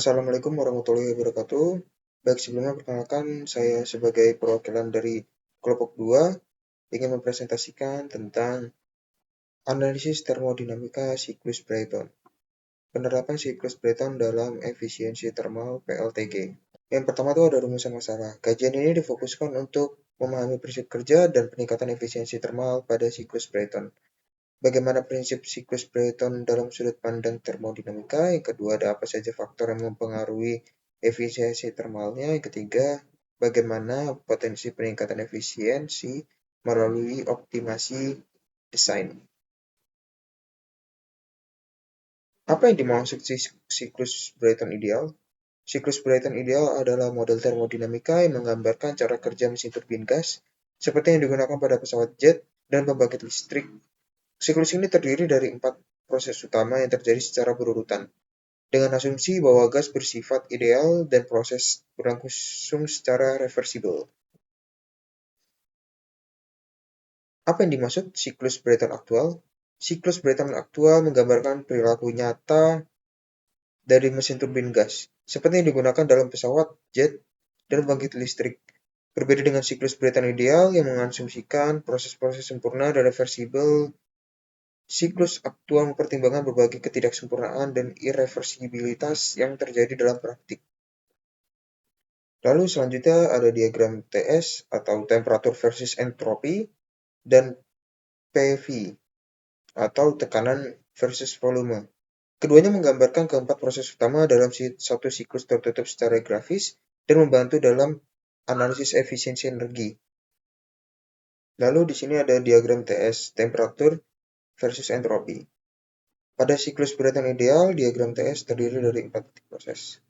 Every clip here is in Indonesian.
Assalamualaikum warahmatullahi wabarakatuh. Baik, sebelumnya perkenalkan saya sebagai perwakilan dari kelompok 2 ingin mempresentasikan tentang analisis termodinamika siklus Brayton. Penerapan siklus Brayton dalam efisiensi termal PLTG. Yang pertama itu ada rumusan masalah. Kajian ini difokuskan untuk memahami prinsip kerja dan peningkatan efisiensi termal pada siklus Brayton. Bagaimana prinsip siklus Brayton dalam sudut pandang termodinamika? Yang kedua, ada apa saja faktor yang mempengaruhi efisiensi termalnya? Yang ketiga, bagaimana potensi peningkatan efisiensi melalui optimasi desain? Apa yang dimaksud siklus Brayton ideal? Siklus Brayton ideal adalah model termodinamika yang menggambarkan cara kerja mesin turbin gas seperti yang digunakan pada pesawat jet dan pembangkit listrik. Siklus ini terdiri dari 4 proses utama yang terjadi secara berurutan, dengan asumsi bahwa gas bersifat ideal dan proses berlangsung secara reversibel. Apa yang dimaksud siklus Brayton aktual? Siklus Brayton aktual menggambarkan perilaku nyata dari mesin turbin gas, seperti yang digunakan dalam pesawat, jet, dan pembangkit listrik. Berbeda dengan siklus Brayton ideal yang mengasumsikan proses-proses sempurna dan reversibel. Siklus aktual mempertimbangkan berbagai ketidaksempurnaan dan irreversibilitas yang terjadi dalam praktik. Lalu selanjutnya ada diagram TS atau temperatur versus entropi dan PV atau tekanan versus volume. Keduanya menggambarkan keempat proses utama dalam satu siklus tertutup secara grafis dan membantu dalam analisis efisiensi energi. Lalu di sini ada diagram TS, temperatur versus entropi. Pada siklus Brayton ideal, diagram TS terdiri dari 4 proses.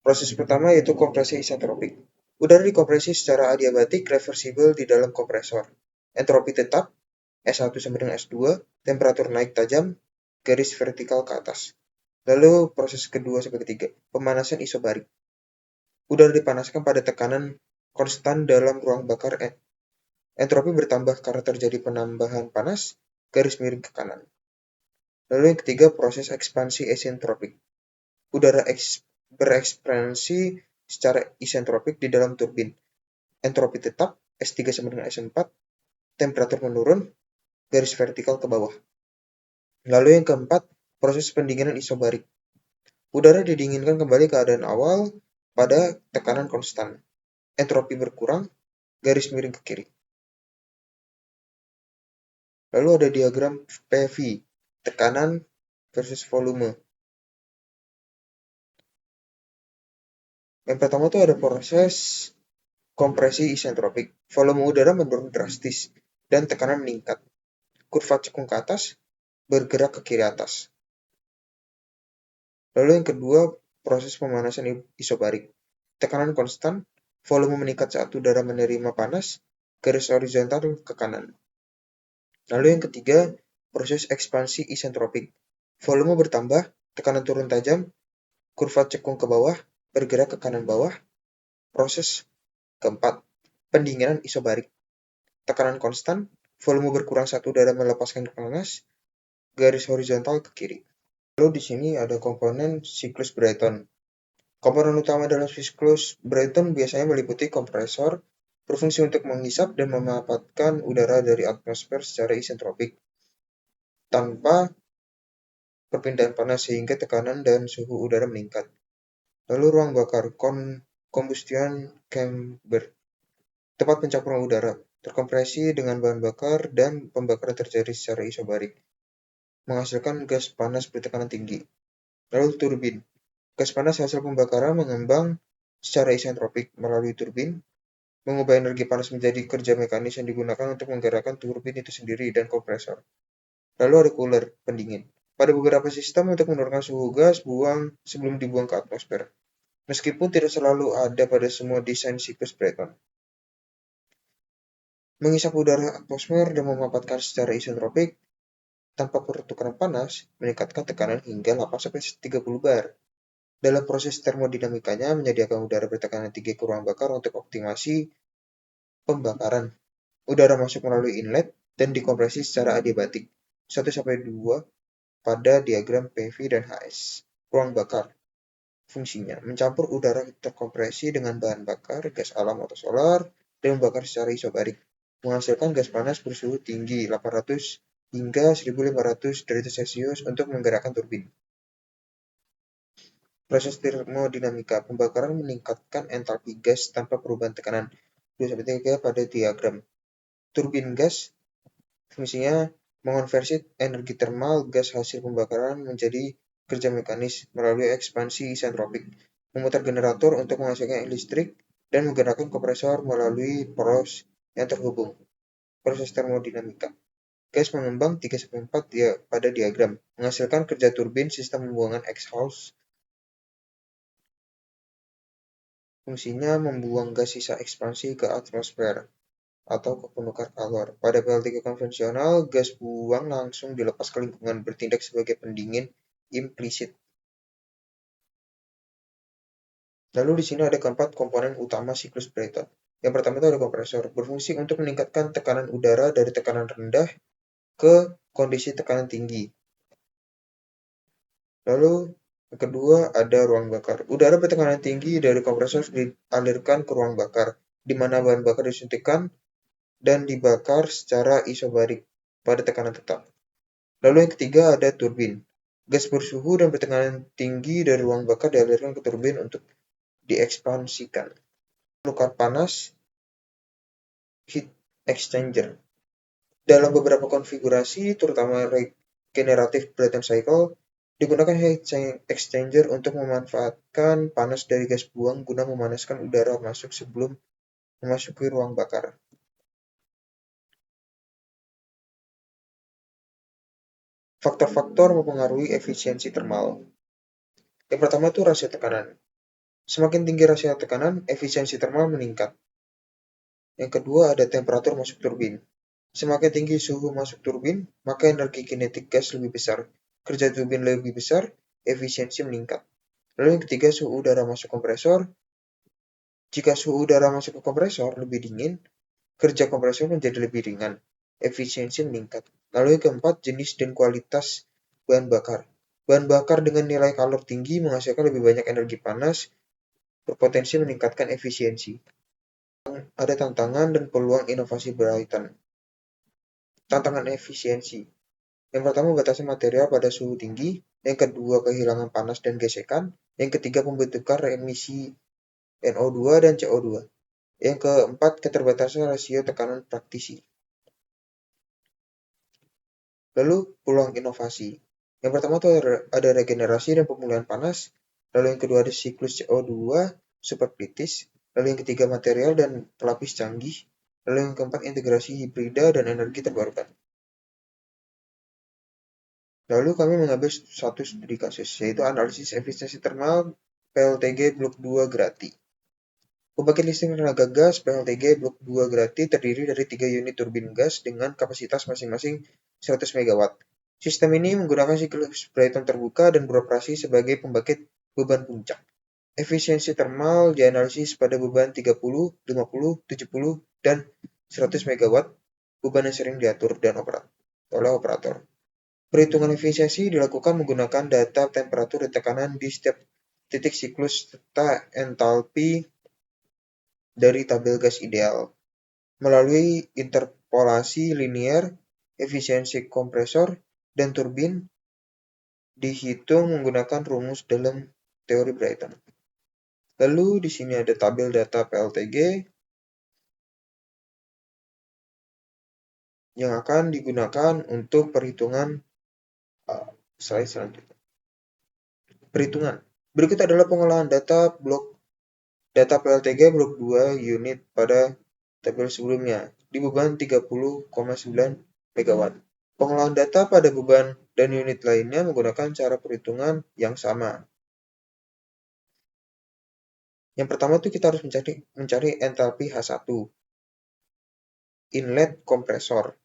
Proses pertama yaitu kompresi isentropik. Udara dikompresi secara adiabatik reversibel di dalam kompresor. Entropi tetap, S1 sama dengan S2, temperatur naik tajam, garis vertikal ke atas. Lalu proses kedua sampai ketiga, pemanasan isobarik. Udara dipanaskan pada tekanan konstan dalam ruang bakar. Entropi bertambah karena terjadi penambahan panas, garis miring ke kanan. Lalu yang ketiga, proses ekspansi isentropik. Udara berekspansi secara isentropik di dalam turbin. Entropi tetap, S3 sama dengan S4, temperatur menurun, garis vertikal ke bawah. Lalu yang keempat, proses pendinginan isobarik. Udara didinginkan kembali ke keadaan awal pada tekanan konstan. Entropi berkurang, garis miring ke kiri. Lalu ada diagram PV, tekanan versus volume. Yang pertama itu ada proses kompresi isentropik. Volume udara menurun drastis dan tekanan meningkat. Kurva cekung ke atas, bergerak ke kiri atas. Lalu yang kedua, proses pemanasan isobarik. Tekanan konstan, volume meningkat saat udara menerima panas, garis horizontal ke kanan. Lalu yang ketiga, proses ekspansi isentropik. Volume bertambah, tekanan turun tajam, kurva cekung ke bawah, bergerak ke kanan bawah. Proses keempat, pendinginan isobarik. Tekanan konstan, volume berkurang saat udara melepaskan panas, garis horizontal ke kiri. Lalu di sini ada komponen siklus Brayton. Komponen utama dalam siklus Brayton biasanya meliputi kompresor, berfungsi untuk menghisap dan memanfaatkan udara dari atmosfer secara isentropik, tanpa perpindahan panas sehingga tekanan dan suhu udara meningkat. Lalu ruang bakar, combustion chamber, tempat pencampuran udara, terkompresi dengan bahan bakar dan pembakaran terjadi secara isobarik, menghasilkan gas panas bertekanan tinggi. Lalu turbin, gas panas hasil pembakaran mengembang secara isentropik melalui turbin, mengubah energi panas menjadi kerja mekanis yang digunakan untuk menggerakkan turbin itu sendiri dan kompresor. Lalu ada cooler, pendingin. Pada beberapa sistem untuk menurunkan suhu gas buang sebelum dibuang ke atmosfer, meskipun tidak selalu ada pada semua desain siklus Brayton. Menghisap udara atmosfer dan memanfaatkan secara isentropik tanpa pertukaran panas meningkatkan tekanan hingga 8-30 bar. Dalam proses termodinamikanya menyediakan udara bertekanan tinggi ke ruang bakar untuk optimasi pembakaran. Udara masuk melalui inlet dan dikompresi secara adiabatik 1-2 pada diagram PV dan HS. Ruang bakar. Fungsinya mencampur udara terkompresi dengan bahan bakar, gas alam atau solar, dan membakar secara isobarik, menghasilkan gas panas bersuhu tinggi 800 hingga 1500 derajat Celcius untuk menggerakkan turbin. Proses termodinamika pembakaran meningkatkan entalpi gas tanpa perubahan tekanan. 2-3 pada diagram. Turbin gas fungsinya mengonversi energi termal gas hasil pembakaran menjadi kerja mekanis melalui ekspansi isentropik, memutar generator untuk menghasilkan listrik, dan menggerakkan kompresor melalui poros yang terhubung. Proses termodinamika. Gas mengembang 3-4 pada diagram, menghasilkan kerja turbin sistem pembuangan exhaust. Fungsinya membuang gas sisa ekspansi ke atmosfer atau ke penukar kalor. Pada PLTG konvensional, gas buang langsung dilepas ke lingkungan, bertindak sebagai pendingin implisit. Lalu di sini ada keempat komponen utama siklus Brayton. Yang pertama itu ada kompresor, berfungsi untuk meningkatkan tekanan udara dari tekanan rendah ke kondisi tekanan tinggi. Lalu yang kedua ada ruang bakar. Udara bertekanan tinggi dari kompresor dialirkan ke ruang bakar, di mana bahan bakar disuntikkan dan dibakar secara isobarik pada tekanan tetap. Lalu yang ketiga ada turbin. Gas bersuhu dan bertekanan tinggi dari ruang bakar dialirkan ke turbin untuk diekspansikan. Penukar panas heat exchanger. Dalam beberapa konfigurasi, terutama regenerative Brayton cycle, digunakan heat exchanger untuk memanfaatkan panas dari gas buang guna memanaskan udara masuk sebelum memasuki ruang bakar. Faktor-faktor mempengaruhi efisiensi termal. Yang pertama itu rasio tekanan. Semakin tinggi rasio tekanan, efisiensi termal meningkat. Yang kedua ada temperatur masuk turbin. Semakin tinggi suhu masuk turbin, maka energi kinetik gas lebih besar. Kerja turbin lebih besar, efisiensi meningkat. Lalu yang ketiga suhu udara masuk kompresor. Jika suhu udara masuk ke kompresor lebih dingin, kerja kompresor menjadi lebih ringan. Efisiensi meningkat. Lalu yang keempat jenis dan kualitas bahan bakar. Bahan bakar dengan nilai kalor tinggi menghasilkan lebih banyak energi panas, berpotensi meningkatkan efisiensi. Ada tantangan dan peluang inovasi Brayton. Tantangan efisiensi. Yang pertama batasan material pada suhu tinggi, yang kedua kehilangan panas dan gesekan, yang ketiga pembentukan emisi NO2 dan CO2. Yang keempat keterbatasan rasio tekanan praktisi. Lalu peluang inovasi. Yang pertama itu ada regenerasi dan pemulihan panas, lalu yang kedua ada siklus CO2 superkritis, lalu yang ketiga material dan pelapis canggih, lalu yang keempat integrasi hibrida dan energi terbarukan. Lalu kami mengambil satu studi kasus, yaitu analisis efisiensi termal PLTG Blok 2 Grati. Pembangkit listrik tenaga gas PLTG Blok 2 Grati terdiri dari 3 unit turbin gas dengan kapasitas masing-masing 100 MW. Sistem ini menggunakan siklus Brayton terbuka dan beroperasi sebagai pembangkit beban puncak. Efisiensi termal dianalisis pada beban 30, 50, 70, dan 100 MW, beban yang sering diatur dan oleh operator. Perhitungan efisiensi dilakukan menggunakan data temperatur dan tekanan di setiap titik siklus serta entalpi dari tabel gas ideal. Melalui interpolasi linear, efisiensi kompresor dan turbin dihitung menggunakan rumus dalam teori Brayton. Lalu di sini ada tabel data PLTG yang akan digunakan untuk perhitungan slide selanjutnya. Perhitungan. Berikut adalah pengolahan data data PLTG blok 2 unit pada tabel sebelumnya di beban 30,9 MW. Pengolahan data pada beban dan unit lainnya menggunakan cara perhitungan yang sama. Yang pertama itu kita harus mencari entalpi H1. Inlet kompresor.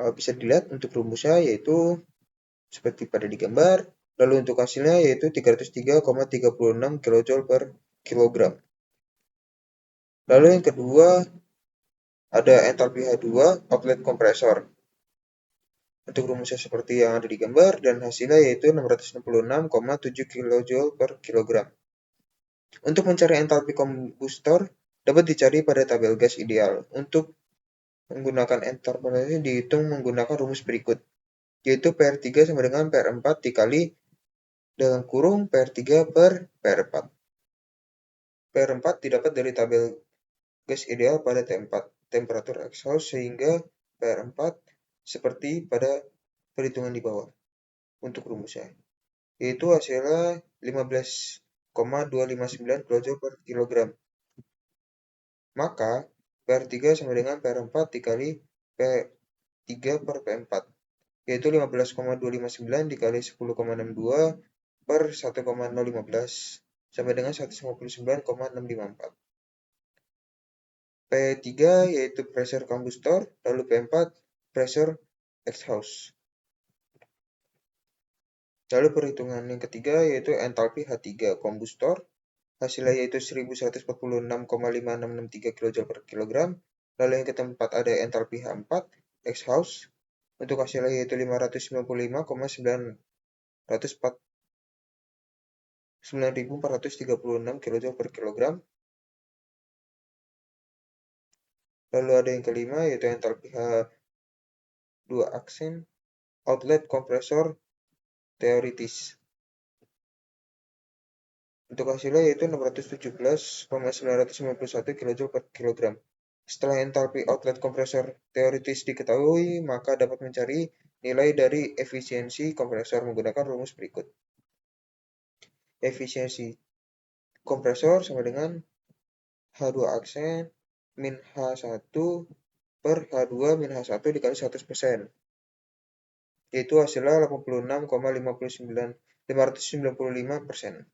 Bisa dilihat untuk rumusnya yaitu seperti pada di gambar. Lalu untuk hasilnya yaitu 303,36 kJ per kilogram. Lalu yang kedua ada entalpi H2 outlet kompresor. untuk rumusnya seperti yang ada di gambar, dan hasilnya yaitu 666,7 kJ per kilogram. Untuk mencari entalpi kombustor, dapat dicari pada tabel gas ideal. Untuk menggunakan entalpi dihitung menggunakan rumus berikut, yaitu PR3 sama dengan PR4 dikali dalam kurung PR3 per PR4. PR4 didapat dari tabel gas ideal pada T4, temperatur exhaust, sehingga PR4 seperti pada perhitungan di bawah untuk rumusnya, yaitu hasilnya 15,259 kJ per kilogram. Maka PR3 sama dengan PR4 dikali P3 per P4, yaitu 15,259 dikali 10,62 per 1,015 sampai dengan 159,654. P3 yaitu pressure combustor, lalu P4 pressure exhaust. Lalu perhitungan yang ketiga yaitu entalpi H3 kombustor, hasilnya yaitu 1146,5663 kJ per kilogram. Lalu yang keempat ada entalpi H4 exhaust, untuk hasilnya yaitu 595,936 kJ per kilogram. Lalu ada yang kelima yaitu entalpi H2 aksen outlet kompresor teoritis. Untuk hasilnya yaitu 617,991 kJ per kilogram. Setelah entalpi outlet kompresor teoritis diketahui, maka dapat mencari nilai dari efisiensi kompresor menggunakan rumus berikut. Efisiensi kompresor sama dengan H2 aksen min H1 per H2 min H1 dikali 100%, yaitu hasilnya 86,595%.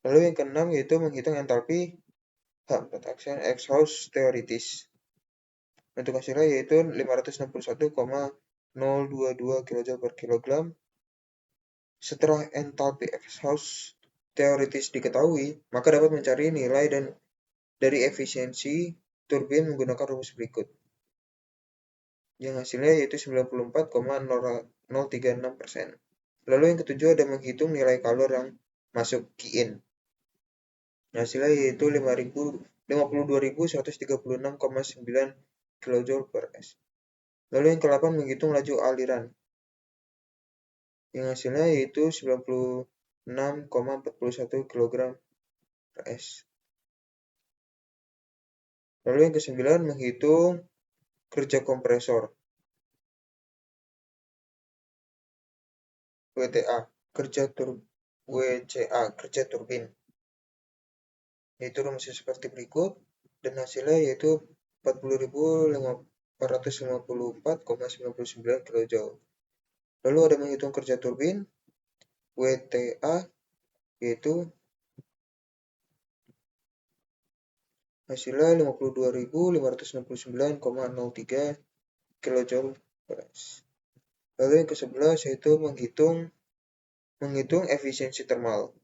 Lalu yang keenam yaitu menghitung entalpi H4 aksen exhaust teoritis. Untuk hasilnya yaitu 561,022 kJ per kilogram. Setelah entalpi exhaust teoritis diketahui, maka dapat mencari nilai dari efisiensi turbin menggunakan rumus berikut, yang hasilnya yaitu 94,036%. Lalu yang ketujuh ada menghitung nilai kalor yang masuk Qin. Hasilnya yaitu 52.136,9 kJ per S. Lalu yang ke-8 menghitung laju aliran, yang hasilnya yaitu 96,41 kg per S. Lalu yang ke-9 menghitung kerja kompresor, WCA, kerja turbin, yaitu rumusnya seperti berikut, dan hasilnya yaitu 40.454,99 kJ. Lalu ada menghitung kerja turbin, WTA, yaitu hasilnya 52.569,03 kJ per S. Lalu yang ke-11 yaitu menghitung efisiensi termal,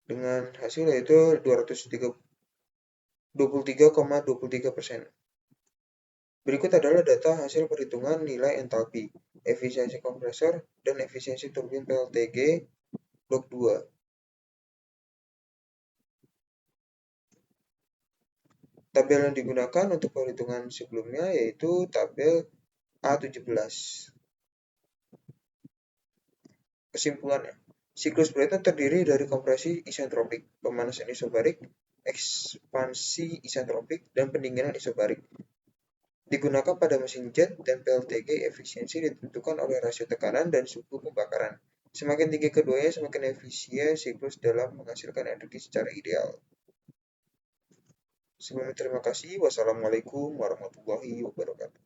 dengan hasil yaitu 23,23%. Berikut adalah data hasil perhitungan nilai entalpi, efisiensi kompresor, dan efisiensi turbin PLTG blok 2. Tabel yang digunakan untuk perhitungan sebelumnya yaitu tabel A17. Kesimpulannya, siklus Brayton terdiri dari kompresi isentropik, pemanasan isobarik, ekspansi isentropik, dan pendinginan isobarik. Digunakan pada mesin jet dan PLTG, efisiensi ditentukan oleh rasio tekanan dan suhu pembakaran. Semakin tinggi keduanya, semakin efisien siklus dalam menghasilkan energi secara ideal. Sebelumnya terima kasih. Wassalamualaikum warahmatullahi wabarakatuh.